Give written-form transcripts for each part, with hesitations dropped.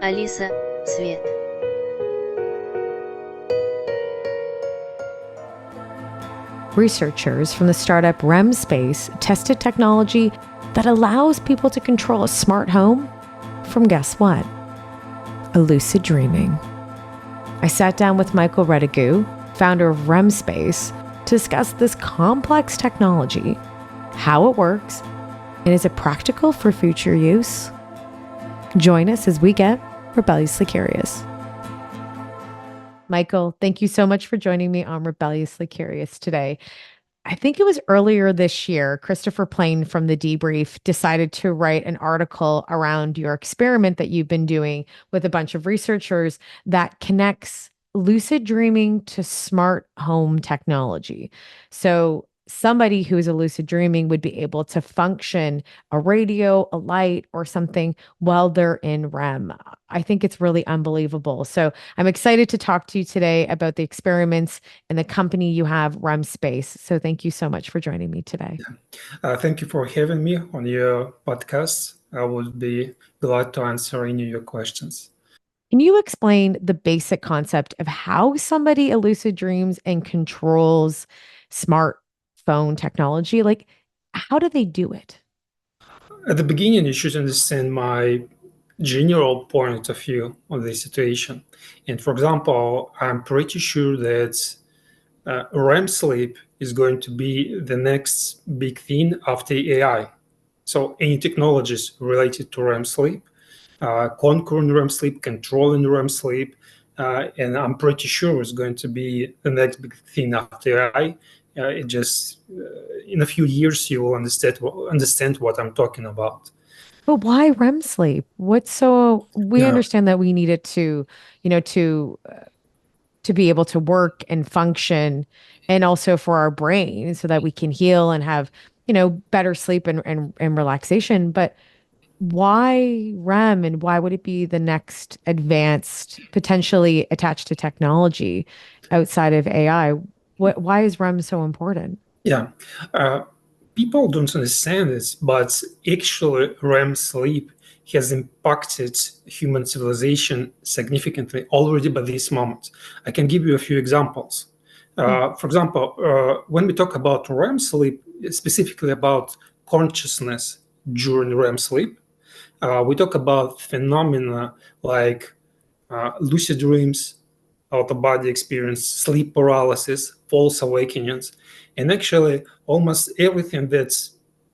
Алиса, свет. Researchers from the startup REMspace tested technology that allows people to control a smart home from, guess what? A lucid dreaming. I sat down with Michael Raduga, founder of REMspace, to discuss this complex technology, how it works, and is it practical for future use? Join us as we get rebelliously curious. Michael, thank you so much for joining me on Rebelliously Curious today. I think it was earlier this year, Christopher Plain from The Debrief decided to write an article around your experiment that you've been doing with a bunch of researchers that connects lucid dreaming to smart home technology. So somebody who is a lucid dreaming would be able to function a radio, a light, or something while they're in REM. I think it's really unbelievable. So I'm excited to talk to you today about the experiments and the company you have, REMspace. So thank you so much for joining me today. Thank you for having me on your podcast. I would be glad to answer any of your questions. Can you explain the basic concept of how somebody lucid dreams and controls smartphone technology? Like, how do they do it? At the beginning, you should understand my general point of view on the situation. And for example, I'm pretty sure that REM sleep is going to be the next big thing after AI. So any technologies related to REM sleep, conquering REM sleep, controlling REM sleep, and I'm pretty sure it's going to be the next big thing after AI. It just in a few years you will understand what I'm talking about. But why REM sleep? What's so we Yeah. understand that we need it to, to be able to work and function, and also for our brain so that we can heal and have, better sleep and relaxation. But why REM, and why would it be the next advanced, potentially attached to technology outside of AI? Why is REM so important? Yeah. People don't understand this, but actually REM sleep has impacted human civilization significantly already by this moment. I can give you a few examples. For example, when we talk about REM sleep, specifically about consciousness during REM sleep, we talk about phenomena like lucid dreams, out-of-body experience, sleep paralysis, false awakenings, and actually almost everything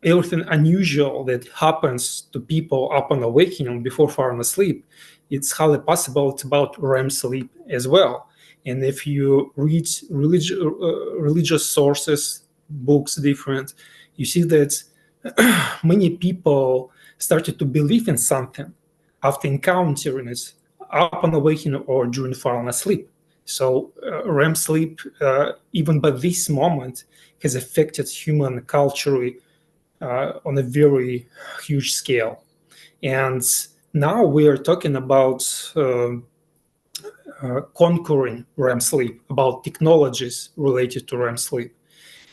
unusual that happens to people upon awakening before falling asleep, it's highly possible it's about REM sleep as well. And if you read religious sources, books different, you see that many people started to believe in something after encountering it upon awakening or during falling asleep. So REM sleep, even by this moment, has affected human culture on a very huge scale. And now we are talking about conquering REM sleep, about technologies related to REM sleep.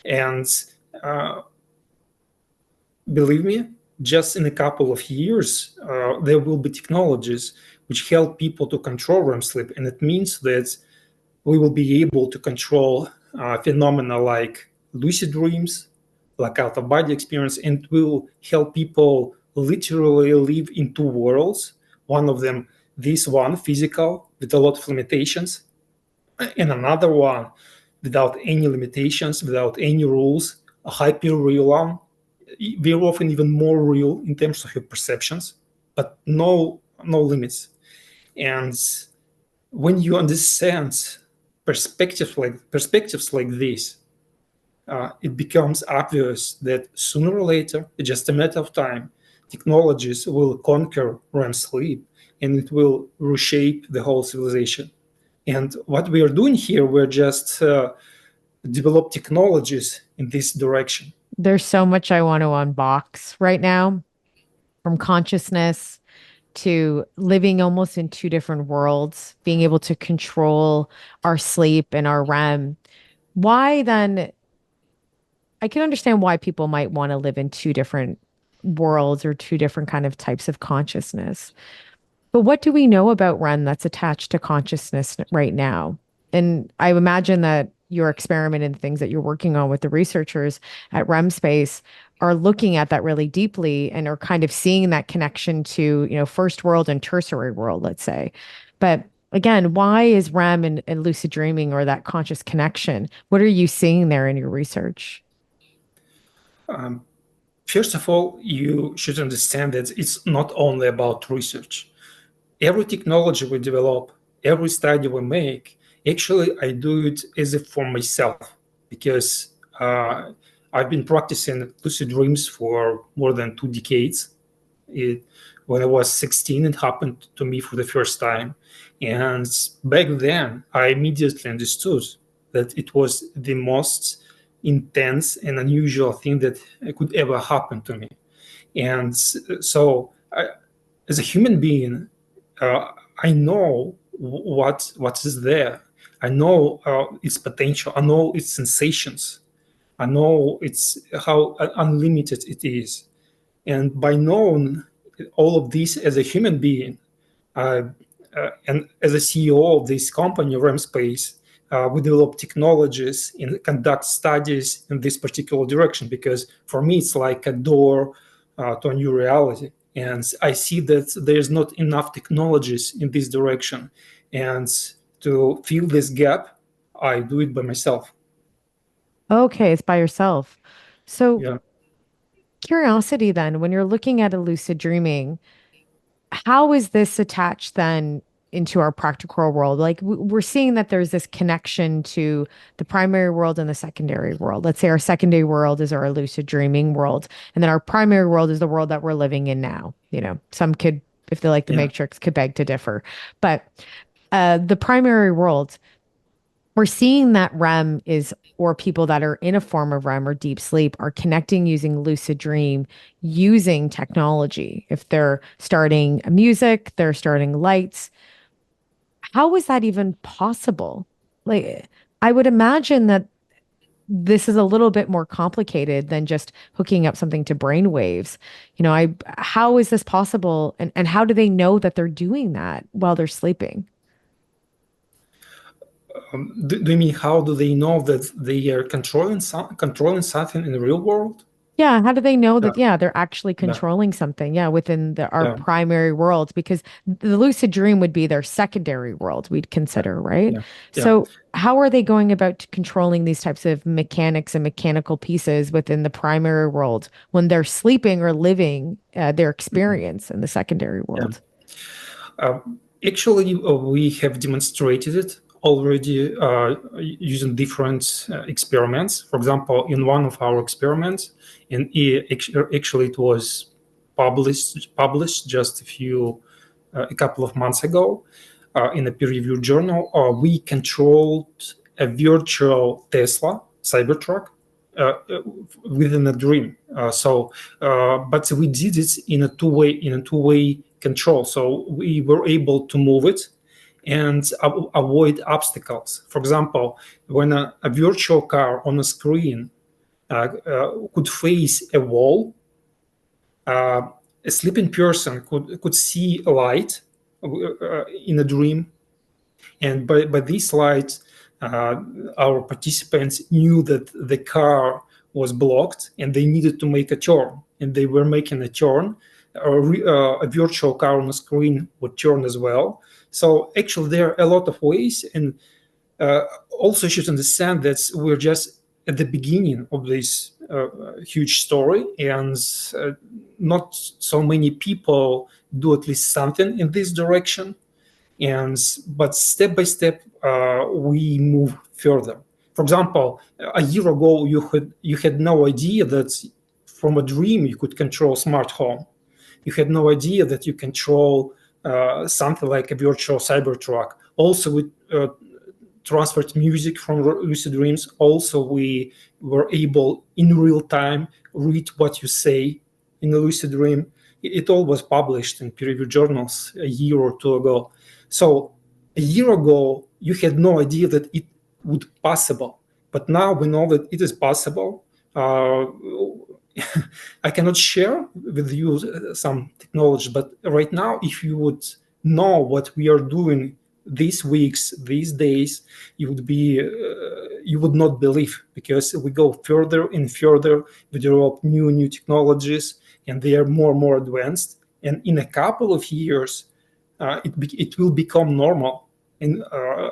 And believe me, just in a couple of years, there will be technologies which help people to control REM sleep. And it means that we will be able to control phenomena like lucid dreams, like out-of-body experience, and will help people literally live in two worlds. One of them, this one, physical, with a lot of limitations, and another one without any limitations, without any rules, a hyper-real one, very often even more real in terms of your perceptions, but no limits. And when you understand perspectives like this, it becomes obvious that sooner or later, it's just a matter of time, technologies will conquer REM sleep and it will reshape the whole civilization. And what we are doing here, we're just develop technologies in this direction. There's so much I want to unbox right now, from consciousness to living almost in two different worlds, being able to control our sleep and our REM. Why then? I can understand why people might want to live in two different worlds or two different kind of types of consciousness. But what do we know about REM that's attached to consciousness right now? And I imagine that your experiment and things that you're working on with the researchers at REMspace are looking at that really deeply and are kind of seeing that connection to, first world and tertiary world, let's say. But again, why is REM and lucid dreaming, or that conscious connection? What are you seeing there in your research? First of all, you should understand that it's not only about research. Every technology we develop, every study we make, actually, I do it as if for myself, because I've been practicing lucid dreams for more than 2 decades. When I was 16, it happened to me for the first time. And back then, I immediately understood that it was the most intense and unusual thing that could ever happen to me. And so, as a human being, I know what is there. I know its potential. I know its sensations. I know it's how unlimited it is. And by knowing all of this as a human being, and as a CEO of this company, REMspace, we develop technologies and conduct studies in this particular direction, because for me, it's like a door to a new reality. And I see that there's not enough technologies in this direction. And to fill this gap, I do it by myself. Okay, it's by yourself. So, Yeah. curiosity then, when you're looking at a lucid dreaming, how is this attached then into our practical world? Like we're seeing that there's this connection to the primary world and the secondary world. Let's say our secondary world is our lucid dreaming world, and then our primary world is the world that we're living in now. Some could, if they like the Yeah. Matrix, could beg to differ. But the primary world, we're seeing that REM is, or people that are in a form of REM or deep sleep are connecting using lucid dream, using technology. If they're starting music, they're starting lights. How is that even possible? Like, I would imagine that this is a little bit more complicated than just hooking up something to brain waves. How is this possible? And how do they know that they're doing that while they're sleeping? Do you mean how do they know that they are controlling something in the real world? Yeah, how do they know Yeah. that, yeah, they're actually Yeah. controlling something, yeah, within our Yeah. primary world? Because the lucid dream would be their secondary world, we'd consider, right? Yeah. Yeah. So how are they going about controlling these types of mechanics and mechanical pieces within the primary world when they're sleeping or living their experience in the secondary world? Actually, we have demonstrated it already using different experiments. For example, in one of our experiments, and actually it was published just a couple of months ago in a peer-reviewed journal. We controlled a virtual Tesla Cybertruck within a dream. But we did it in a two-way control. So we were able to move it and avoid obstacles. For example, when a virtual car on a screen could face a wall, a sleeping person could see a light in a dream, and by this light, our participants knew that the car was blocked and they needed to make a turn. And they were making a turn. A virtual car on the screen would turn as well. So actually, there are a lot of ways. And also, you should understand that we're just at the beginning of this huge story, and not so many people do at least something in this direction. But step by step, we move further. For example, a year ago, you had no idea that from a dream you could control smart home. You had no idea that you control something like a virtual Cybertruck. Also, we transferred music from lucid dreams. Also, we were able in real time read what you say in a lucid dream. It all was published in peer-reviewed journals a year or two ago. So a year ago, you had no idea that it would be possible, but now we know that it is possible. I cannot share with you some technology, but right now, if you would know what we are doing these weeks, these days, you would not believe, because we go further and further. We develop new technologies, and they are more and more advanced. And in a couple of years, it will become normal, and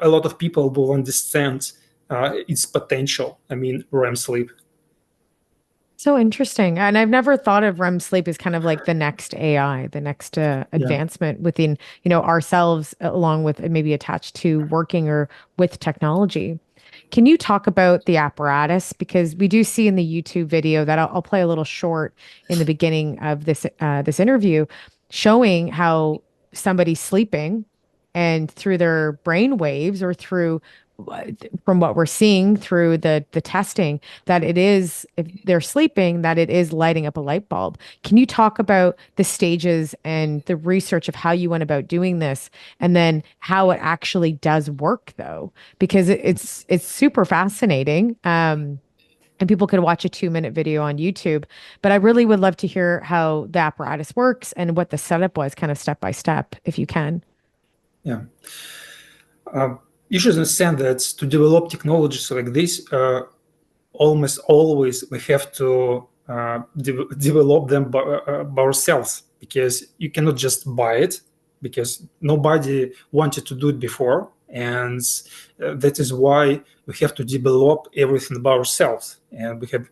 a lot of people will understand its potential. I mean, REM sleep. So interesting. And I've never thought of REM sleep as kind of like the next AI, the next advancement within, ourselves, along with maybe attached to working or with technology. Can you talk about the apparatus? Because we do see in the YouTube video that I'll play a little short in the beginning of this interview, showing how somebody's sleeping, and through their brain waves, or through, from what we're seeing through the testing, that it is, if they're sleeping, that it is lighting up a light bulb. Can you talk about the stages and the research of how you went about doing this, and then how it actually does work, though? Because it's super fascinating. And people could watch a 2-minute video on YouTube, but I really would love to hear how the apparatus works and what the setup was, kind of step by step, if you can. Yeah. You should understand that to develop technologies like this, almost always we have to develop them by ourselves, because you cannot just buy it, because nobody wanted to do it before. And that is why we have to develop everything by ourselves. And we have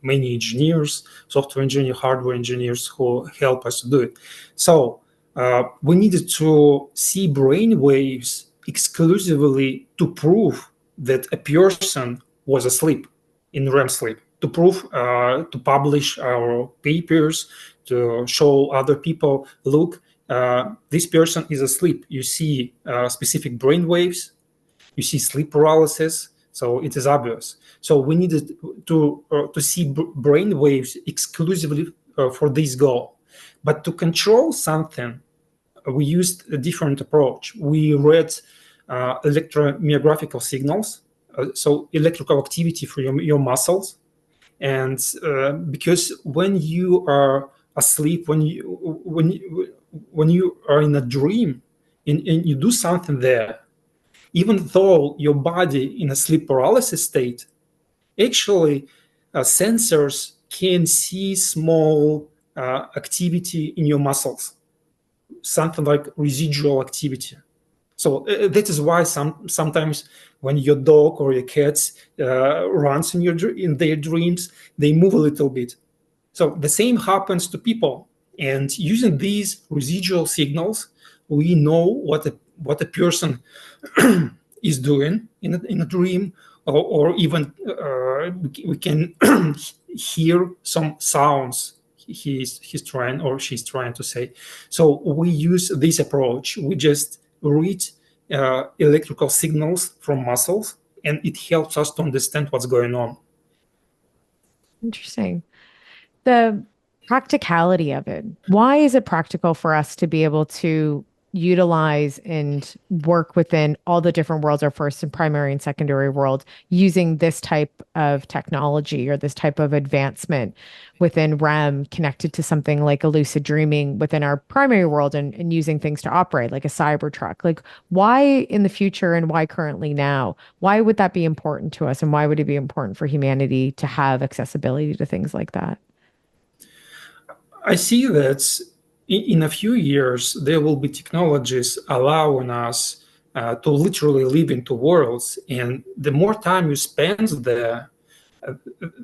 many engineers, software engineers, hardware engineers who help us to do it. So we needed to see brain waves exclusively to prove that a person was asleep in REM sleep, to prove, to publish our papers, to show other people, look, this person is asleep. You see specific brain waves, you see sleep paralysis, so it is obvious. So we needed to see brain waves exclusively for this goal. But to control something, we used a different approach. We read electromyographical signals, so electrical activity for your muscles. And because when you are asleep, when you are in a dream and you do something there, even though your body in a sleep paralysis state, actually sensors can see small activity in your muscles, something like residual activity. So that is why sometimes when your dog or your cats runs in their dreams, they move a little bit. So the same happens to people. And using these residual signals, we know what a person is doing in a dream, or even we can hear some sounds he's trying or she's trying to say. So we use this approach. We just read electrical signals from muscles, and it helps us to understand what's going on. Interesting. The practicality of it. Why is it practical for us to be able to utilize and work within all the different worlds, our first and primary and secondary world, using this type of technology or this type of advancement within REM, connected to something like a lucid dreaming within our primary world, and using things to operate like a Cybertruck? Like, why in the future, and why currently now? Why would that be important to us? And why would it be important for humanity to have accessibility to things like that? I see that in a few years, there will be technologies allowing us to literally live in two worlds. And the more time you spend there,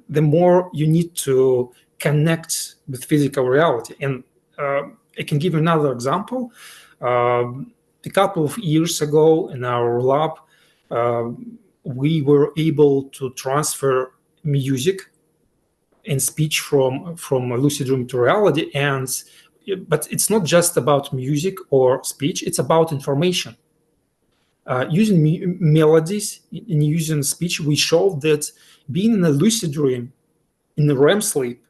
the more you need to connect with physical reality. And I can give you another example. A couple of years ago in our lab, we were able to transfer music and speech from a lucid dream to reality. But it's not just about music or speech, it's about information. Using melodies and using speech, we showed that being in a lucid dream, in the REM sleep,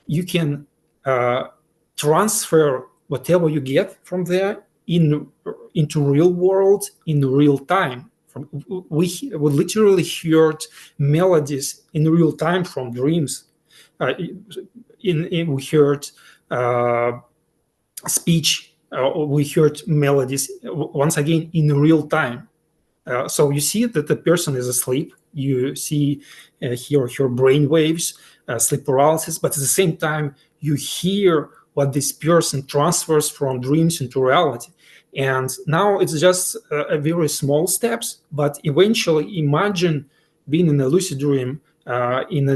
you can transfer whatever you get from there into real world in real time. We literally heard melodies in real time from dreams. We heard speech. We heard melodies once again in real time. So you see that the person is asleep. You see her brain waves, sleep paralysis, but at the same time, you hear what this person transfers from dreams into reality. And now it's just a very small steps, but eventually imagine being in a lucid dream, in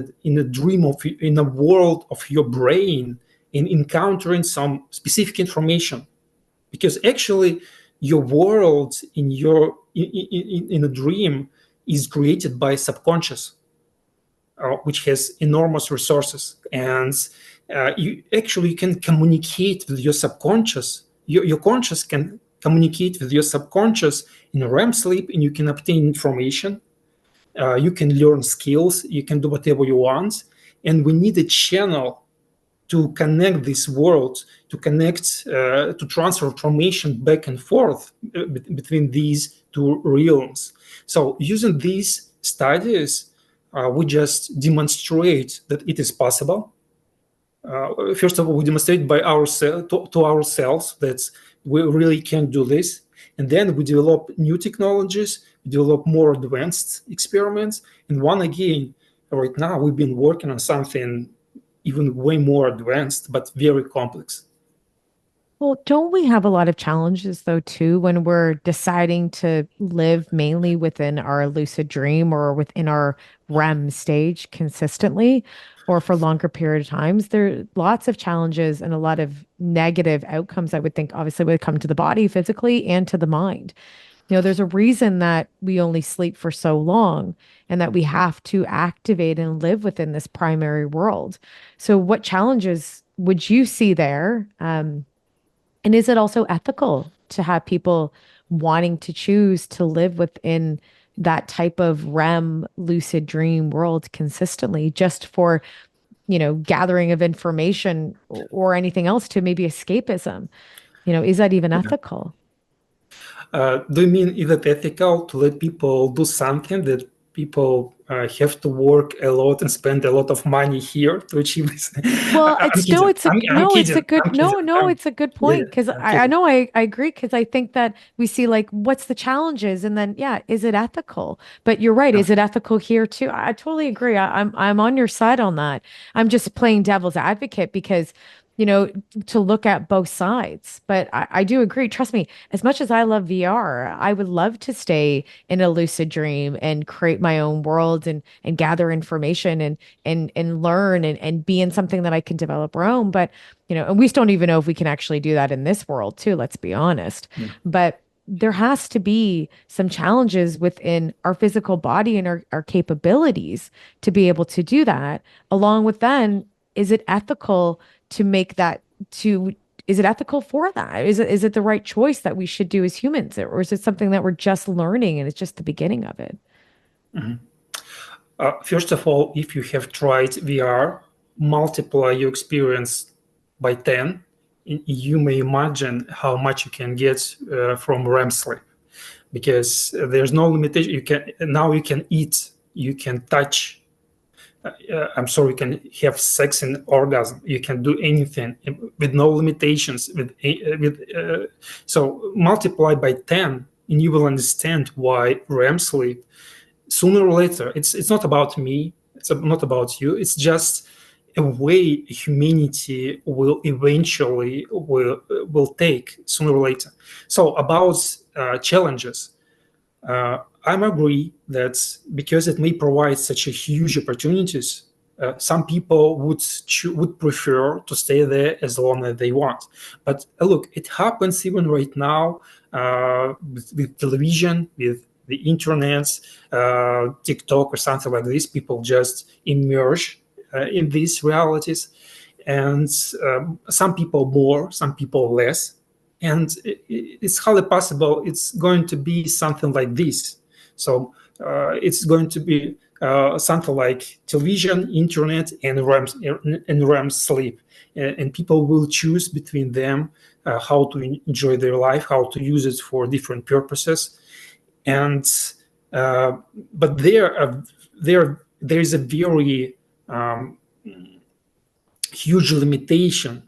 a world of your brain, and encountering some specific information, because actually your world in a dream is created by subconscious, which has enormous resources, and you actually can communicate with your subconscious. Your conscious can communicate with your subconscious in a REM sleep, and you can obtain information. You can learn skills. You can do whatever you want, and we need a channel to connect this world, to transfer information back and forth between these two realms. So using these studies, we just demonstrate that it is possible. First of all, we demonstrate to ourselves that we really can do this. And then we develop new technologies, we develop more advanced experiments. And right now we've been working on something even way more advanced, but very complex. Well, don't we have a lot of challenges though too when we're deciding to live mainly within our lucid dream or within our REM stage consistently or for longer period of times? There are lots of challenges and a lot of negative outcomes I would think obviously would come to the body physically and to the mind. There's a reason that we only sleep for so long and that we have to activate and live within this primary world. So what challenges would you see there? And is it also ethical to have people wanting to choose to live within that type of REM lucid dream world consistently just for, gathering of information or anything else to maybe escapism? Is that even ethical? Do you mean, is it ethical to let people do something that people have to work a lot and spend a lot of money here to achieve this? Well, it's a good point because I know I agree because I think that we see like what's the challenges and then is it ethical? But you're right, is it ethical here too? I totally agree. I'm on your side on that. I'm just playing devil's advocate because to look at both sides. But I do agree. Trust me, as much as I love VR, I would love to stay in a lucid dream and create my own world and gather information and learn and be in something that I can develop our own. But, and we don't even know if we can actually do that in this world too, let's be honest. Yeah. But there has to be some challenges within our physical body and our capabilities to be able to do that. Along with then, is it ethical to make that is it ethical for that? Is it the right choice that we should do as humans? Or is it something that we're just learning and it's just the beginning of it? Mm-hmm. First of all, if you have tried VR, multiply your experience by 10, you may imagine how much you can get from REM sleep, because there's no limitation. You can eat, you can touch, you can have sex and orgasm. You can do anything with no limitations. So multiply by 10, and you will understand why REM sleep, sooner or later, it's not about me. It's not about you. It's just a way humanity will eventually will take sooner or later. So about challenges. I agree that because it may provide such a huge opportunities, some people would prefer to stay there as long as they want. But look, it happens even right now with television, with the internet, TikTok or something like this. People just immerse in these realities, and some people more, some people less. And it's highly possible it's going to be something like this. So it's going to be something like television, internet, and REM sleep. And people will choose between them how to enjoy their life, how to use it for different purposes. And but there is a very huge limitation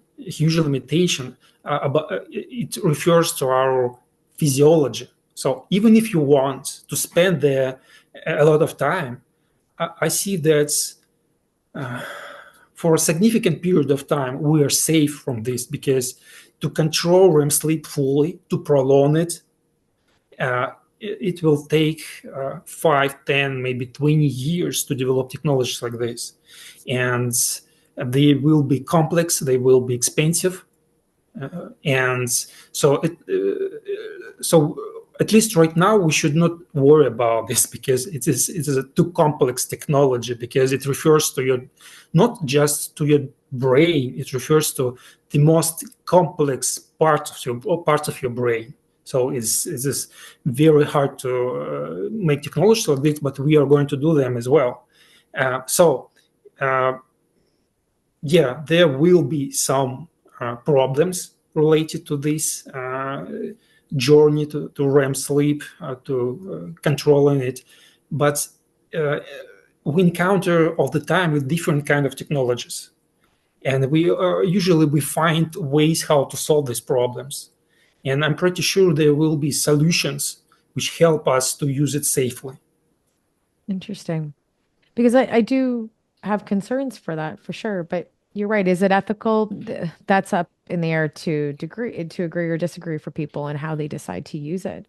about it refers to our physiology. So even if you want to spend there a lot of time, I see that for a significant period of time we are safe from this, because to control REM sleep fully, to prolong it, it will take 5, 10, maybe 20 years to develop technologies like this. And they will be complex, they will be expensive. And so at least right now we should not worry about this, because it is a too complex technology, because it refers to your, not just to your brain, it refers to the most complex part of your brain. So it's very hard to make technologies like this, but we are going to do them as well. Yeah, there will be some problems related to this journey to REM sleep, to controlling it. But we encounter all the time with different kind of technologies. And we usually find ways how to solve these problems. And I'm pretty sure there will be solutions which help us to use it safely. Interesting. Because I do have concerns for that for sure. But you're right. Is it ethical? That's up in the air to agree or disagree for people and how they decide to use it.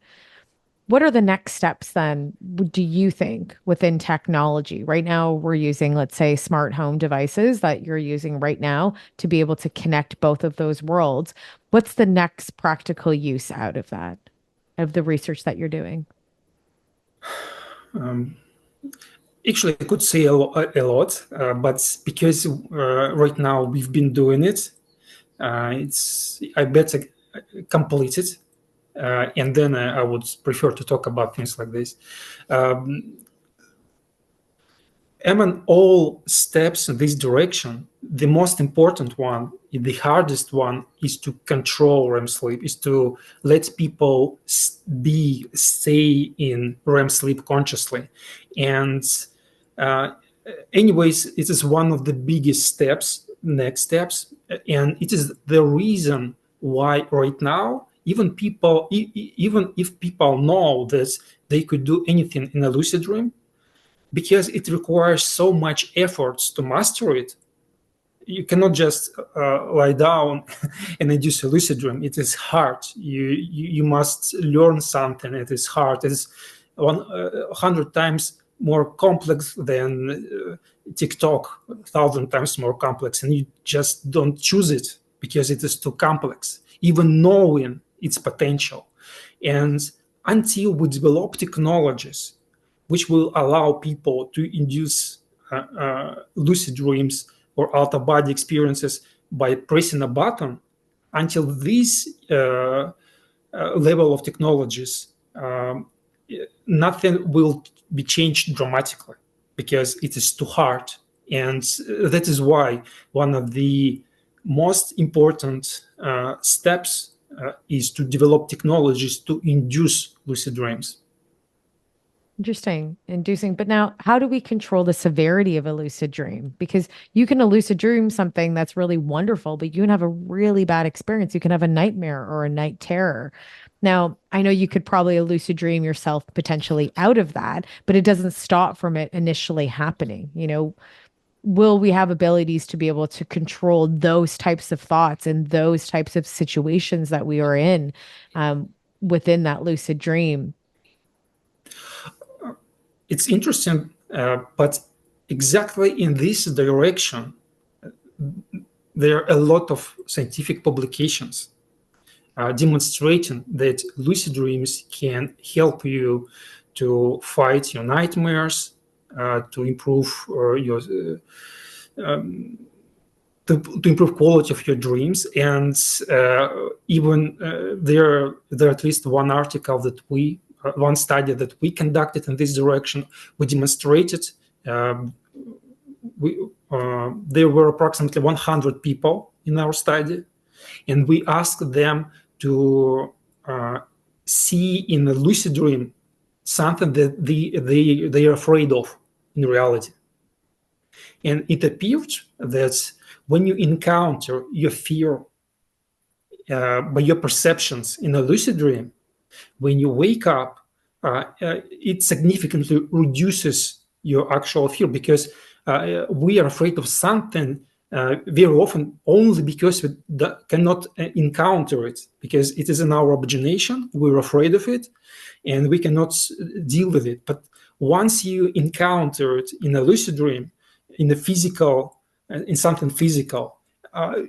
What are the next steps then, do you think, within technology? Right now, we're using, let's say, smart home devices that you're using right now to be able to connect both of those worlds. What's the next practical use out of that, of the research that you're doing? Actually, I could say a lot, but because right now we've been doing it, I better complete it. And then I would prefer to talk about things like this. Among all steps in this direction, the most important one, the hardest one, is to control REM sleep, is to let people stay in REM sleep consciously. And anyways, it is one of the biggest next steps. And it is the reason why right now, even if people know that they could do anything in a lucid dream, because it requires so much efforts to master it. You cannot just lie down and induce a lucid dream. It is hard. You must learn something. It is hard. It is 100 times more complex than TikTok, 1,000 times more complex, and you just don't choose it because it is too complex, even knowing its potential. And until we develop technologies which will allow people to induce lucid dreams or out-of-body experiences by pressing a button, until this level of technologies, nothing will be changed dramatically, because it is too hard. And that is why one of the most important steps is to develop technologies to induce lucid dreams. Interesting, inducing. But now, how do we control the severity of a lucid dream? Because you can lucid dream something that's really wonderful, but you can have a really bad experience. You can have a nightmare or a night terror. Now, I know you could probably lucid dream yourself potentially out of that, but it doesn't stop from it initially happening. Will we have abilities to be able to control those types of thoughts and those types of situations that we are in within that lucid dream? It's interesting, but exactly in this direction, there are a lot of scientific publications demonstrating that lucid dreams can help you to fight your nightmares, to improve to improve quality of your dreams. And even there at least one article that one study that we conducted in this direction. We demonstrated there were approximately 100 people in our study, and we asked them to see in a lucid dream something that they are afraid of in reality. And it appeared that when you encounter your fear by your perceptions in a lucid dream, when you wake up, it significantly reduces your actual fear, because we are afraid of something very often only because we cannot encounter it, because it is in our imagination, we're afraid of it, and we cannot deal with it. But once you encounter it in a lucid dream, in something physical,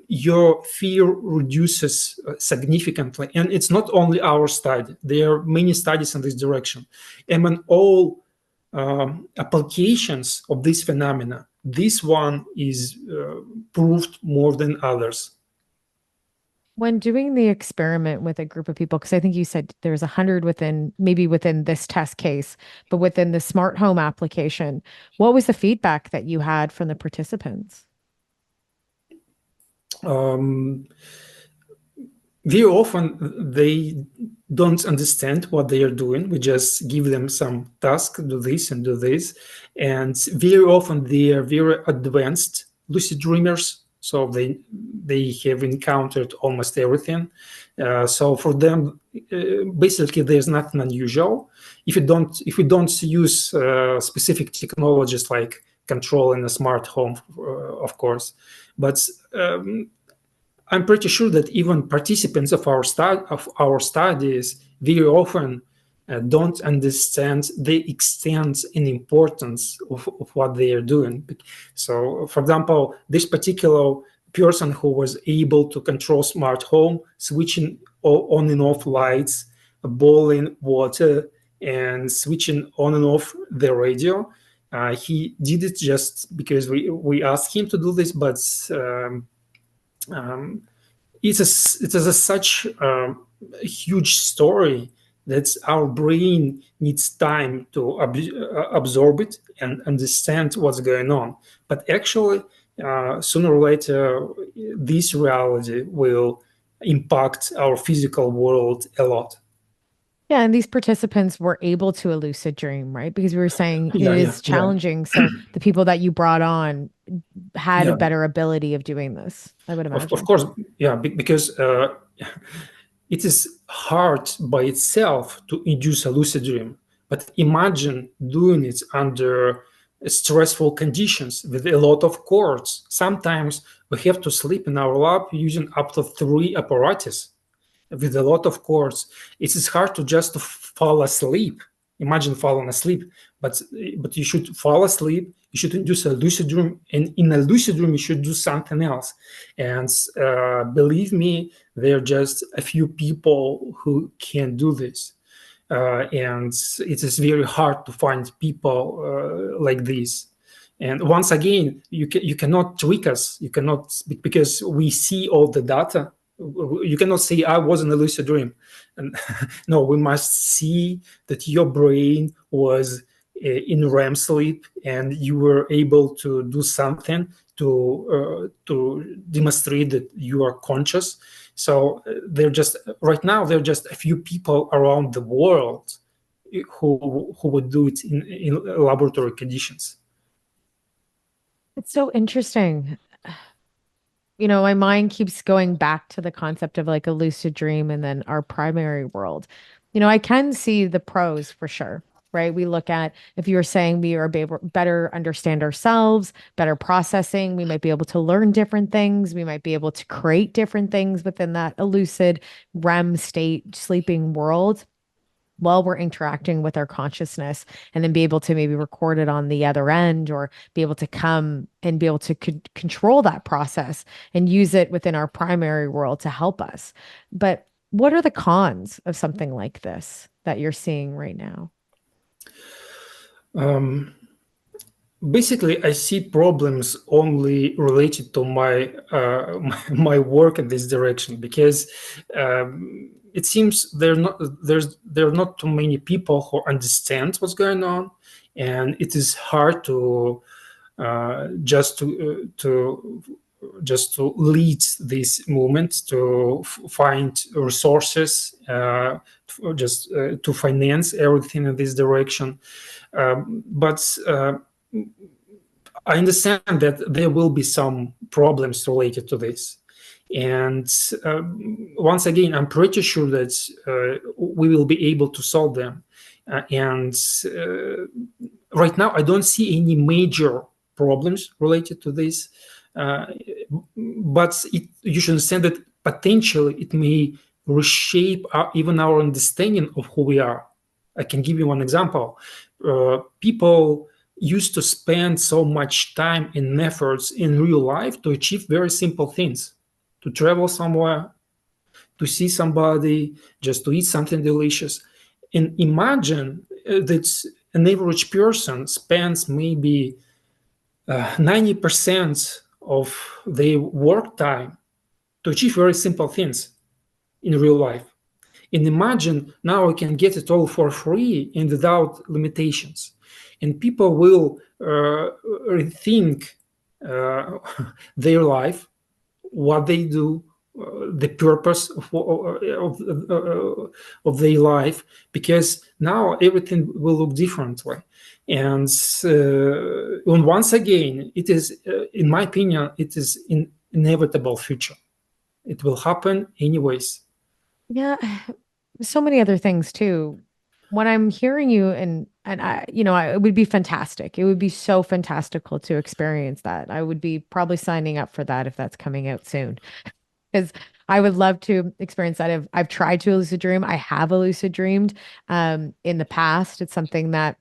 your fear reduces significantly. And it's not only our study. There are many studies in this direction. And in all applications of this phenomena, this one is proved more than others. When doing the experiment with a group of people, because I think you said there's 100 within this test case, but within the smart home application, what was the feedback that you had from the participants? Very often they don't understand what they are doing. We just give them some task, do this and do this. And very often they are very advanced lucid dreamers. So they have encountered almost everything. So for them, basically, there's nothing unusual. If we don't use specific technologies like controlling a smart home, of course, but I'm pretty sure that even participants of our studies very often don't understand the extent and importance of what they are doing. So, for example, this particular person who was able to control smart home, switching on and off lights, boiling water, and switching on and off the radio, he did it just because we asked him to do this, but it is such a huge story that our brain needs time to absorb it and understand what's going on. But actually, sooner or later, this reality will impact our physical world a lot. Yeah, and these participants were able to a lucid dream, right? Because we were saying it Yeah, is challenging. So the people that you brought on had a Yeah. better ability of doing this, I would imagine. Of course, yeah, because it is hard by itself to induce a lucid dream. But imagine doing it under stressful conditions with a lot of cords. Sometimes we have to sleep in our lab using up to 3 apparatus with a lot of cords. It is hard to just fall asleep. Imagine falling asleep, but you should fall asleep. You should induce a lucid dream, and in a lucid dream, you should do something else. And believe me, there are just a few people who can do this, and it is very hard to find people like this. And once again, you cannot trick us. You cannot, because we see all the data. You cannot say I was in a lucid dream, and no, we must see that your brain was in REM sleep and you were able to do something to demonstrate that you are conscious. So right now there are just a few people around the world who would do it in laboratory conditions. It's so interesting. My mind keeps going back to the concept of like a lucid dream and then our primary world. I can see the pros for sure, right? We look at, if you were saying we are better understand ourselves, better processing, we might be able to learn different things. We might be able to create different things within that lucid REM state sleeping world while we're interacting with our consciousness, and then be able to maybe record it on the other end, or be able to come and be able to control that process and use it within our primary world to help us. But what are the cons of something like this that you're seeing right now? Basically, I see problems only related to my work in this direction, because it seems there are not too many people who understand what's going on, and it is hard to just to lead this movement, to find resources, to finance everything in this direction. But I understand that there will be some problems related to this. And once again, I'm pretty sure that we will be able to solve them. And right now, I don't see any major problems related to this. But you should understand that potentially it may reshape even our understanding of who we are. I can give you one example. People used to spend so much time and efforts in real life to achieve very simple things, to travel somewhere, to see somebody, just to eat something delicious. And imagine that an average person spends maybe 90% of their work time to achieve very simple things in real life. And imagine now I can get it all for free and without limitations. And people will rethink their life, what they do, the purpose of their life, because now everything will look differently. And once again, it is, in my opinion, it is an inevitable future. It will happen anyways. Yeah, so many other things too. When I'm hearing you and it would be fantastic. It would be so fantastical to experience that. I would be probably signing up for that if that's coming out soon. Because I would love to experience that. I've tried to lucid dream. I have a lucid dreamed in the past. It's something that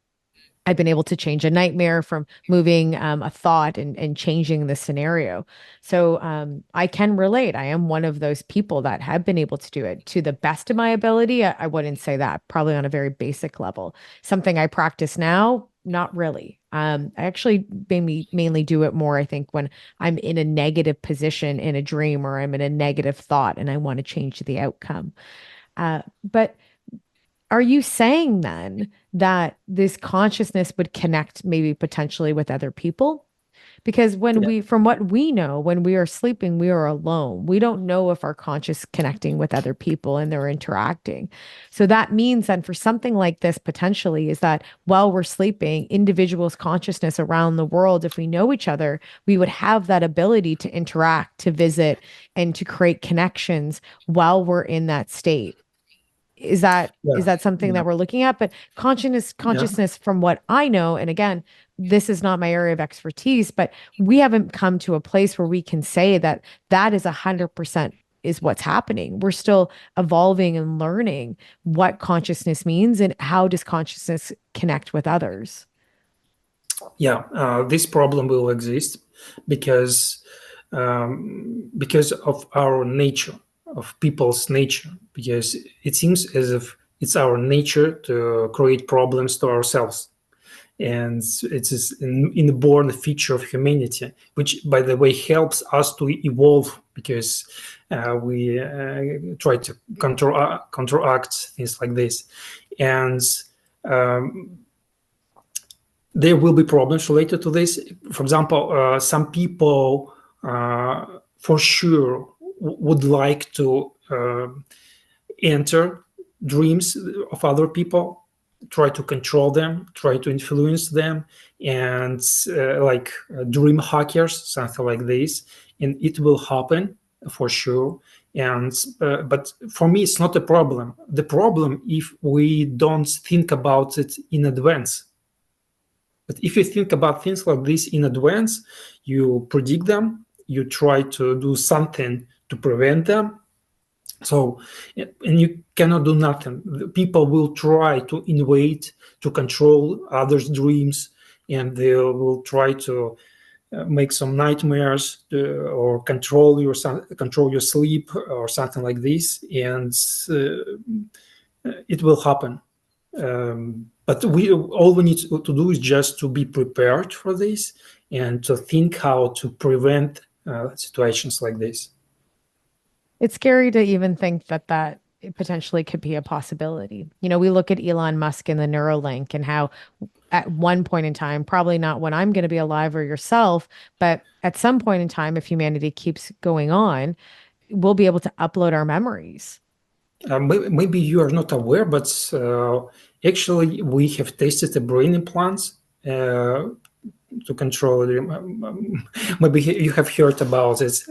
I've been able to change a nightmare from moving a thought and changing the scenario. So I can relate. I am one of those people that have been able to do it to the best of my ability. I wouldn't say that, probably on a very basic level. Something I practice now, not really. I actually mainly do it more, I think, when I'm in a negative position in a dream or I'm in a negative thought and I want to change the outcome. But are you saying then that this consciousness would connect maybe potentially with other people? Because from what we know, when we are sleeping, we are alone. We don't know if our conscious connecting with other people and they're interacting. So that means then for something like this, potentially, is that while we're sleeping, individuals' consciousness around the world, if we know each other, we would have that ability to interact, to visit, and to create connections while we're in that state. Is that something that we're looking at? But consciousness from what I know, and again, this is not my area of expertise, but we haven't come to a place where we can say that that is 100% is what's happening. We're still evolving and learning what consciousness means and how does consciousness connect with others. This problem will exist because of our nature, of people's nature, because it seems as if it's our nature to create problems to ourselves. And it is an inborn feature of humanity, which, by the way, helps us to evolve, because we try to counteract things like this. And there will be problems related to this. For example, some people for sure would like to enter dreams of other people, try to control them, try to influence them, and like dream hackers, something like this. And it will happen for sure. And but for me, it's not a problem. The problem if we don't think about it in advance. But if you think about things like this in advance, you predict them, you try to do something to prevent them. So, and you cannot do nothing. People will try to invade, to control others' dreams, and they will try to make some nightmares or control your sleep or something like this, and it will happen. But all we need to do is just to be prepared for this and to think how to prevent situations like this. It's scary to even think that it potentially could be a possibility. We look at Elon Musk and the Neuralink and how at one point in time, probably not when I'm going to be alive or yourself, but at some point in time, if humanity keeps going on, we'll be able to upload our memories. Maybe you are not aware, but actually we have tested the brain implants to control it. Maybe you have heard about it.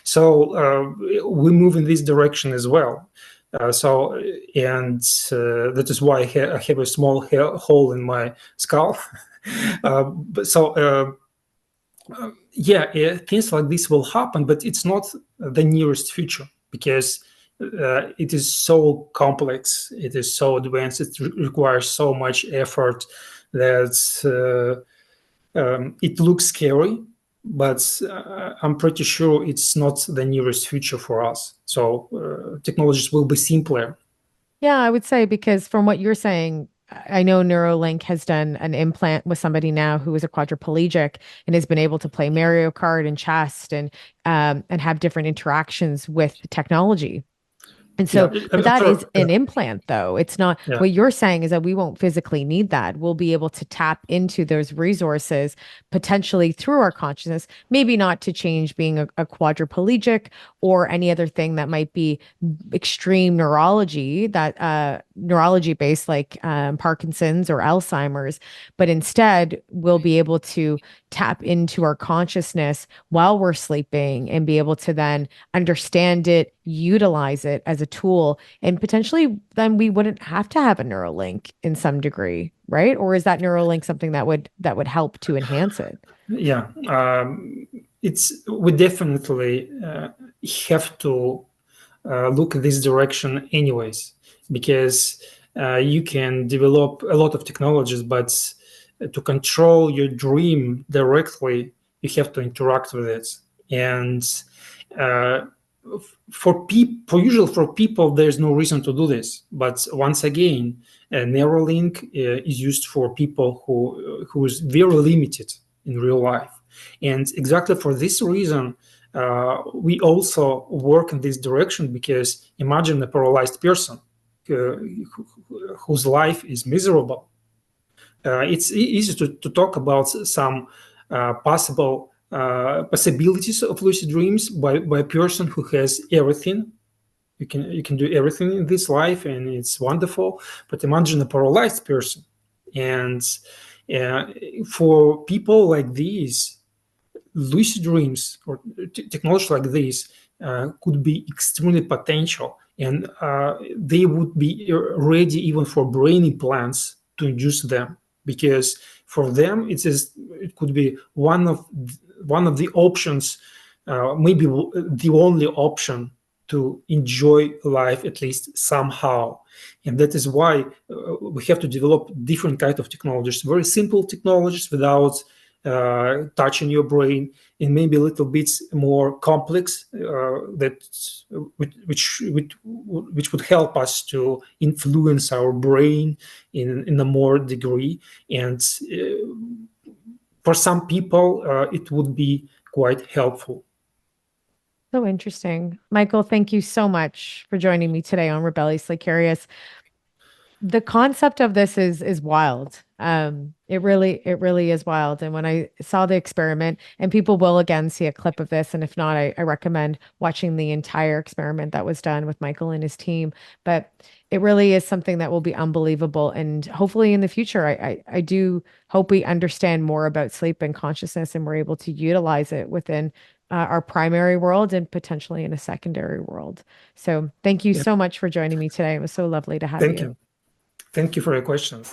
So we move in this direction as well. That is why I have a small hole in my skull. Things like this will happen, but it's not the nearest future because it is so complex, it is so advanced, it requires so much effort that it looks scary, but I'm pretty sure it's not the nearest future for us. So technologies will be simpler. Yeah, I would say because from what you're saying, I know Neuralink has done an implant with somebody now who is a quadriplegic and has been able to play Mario Kart and chess and have different interactions with the technology. And so, but that is an implant, though. It's not what you're saying is that we won't physically need that. We'll be able to tap into those resources potentially through our consciousness, maybe not to change being a quadriplegic or any other thing that might be extreme neurology, that neurology based like Parkinson's or Alzheimer's, but instead we'll be able to tap into our consciousness while we're sleeping and be able to then understand it, utilize it as a tool, and potentially then we wouldn't have to have a Neuralink in some degree, right? Or is that Neuralink something that would help to enhance it? Yeah, we definitely have to look at this direction anyways, because you can develop a lot of technologies, but to control your dream directly, you have to interact with it. And for people, there's no reason to do this. But once again, Neuralink is used for people who is very limited in real life. And exactly for this reason, we also work in this direction, because imagine a paralyzed person whose life is miserable. It's easy to talk about some possible possibilities of lucid dreams by a person who has everything. You can do everything in this life, and it's wonderful. But imagine a paralyzed person, and for people like these, lucid dreams or technology like this could be extremely potential, and they would be ready even for brain implants to induce them, because for them it could be one of the options, maybe the only option to enjoy life at least somehow. And that is why we have to develop different kind of technologies, very simple technologies without touching your brain, and maybe a little bit more complex which would help us to influence our brain in a more degree. And for some people, it would be quite helpful. So interesting. Michael, thank you so much for joining me today on Rebelliously Curious. The concept of this is wild. It really is wild. And when I saw the experiment, and people will again see a clip of this, and if not, I recommend watching the entire experiment that was done with Michael and his team. But it really is something that will be unbelievable. And hopefully in the future, I do hope we understand more about sleep and consciousness, and we're able to utilize it within our primary world and potentially in a secondary world. So thank you so much for joining me today. It was so lovely to have you. Thank you for your questions.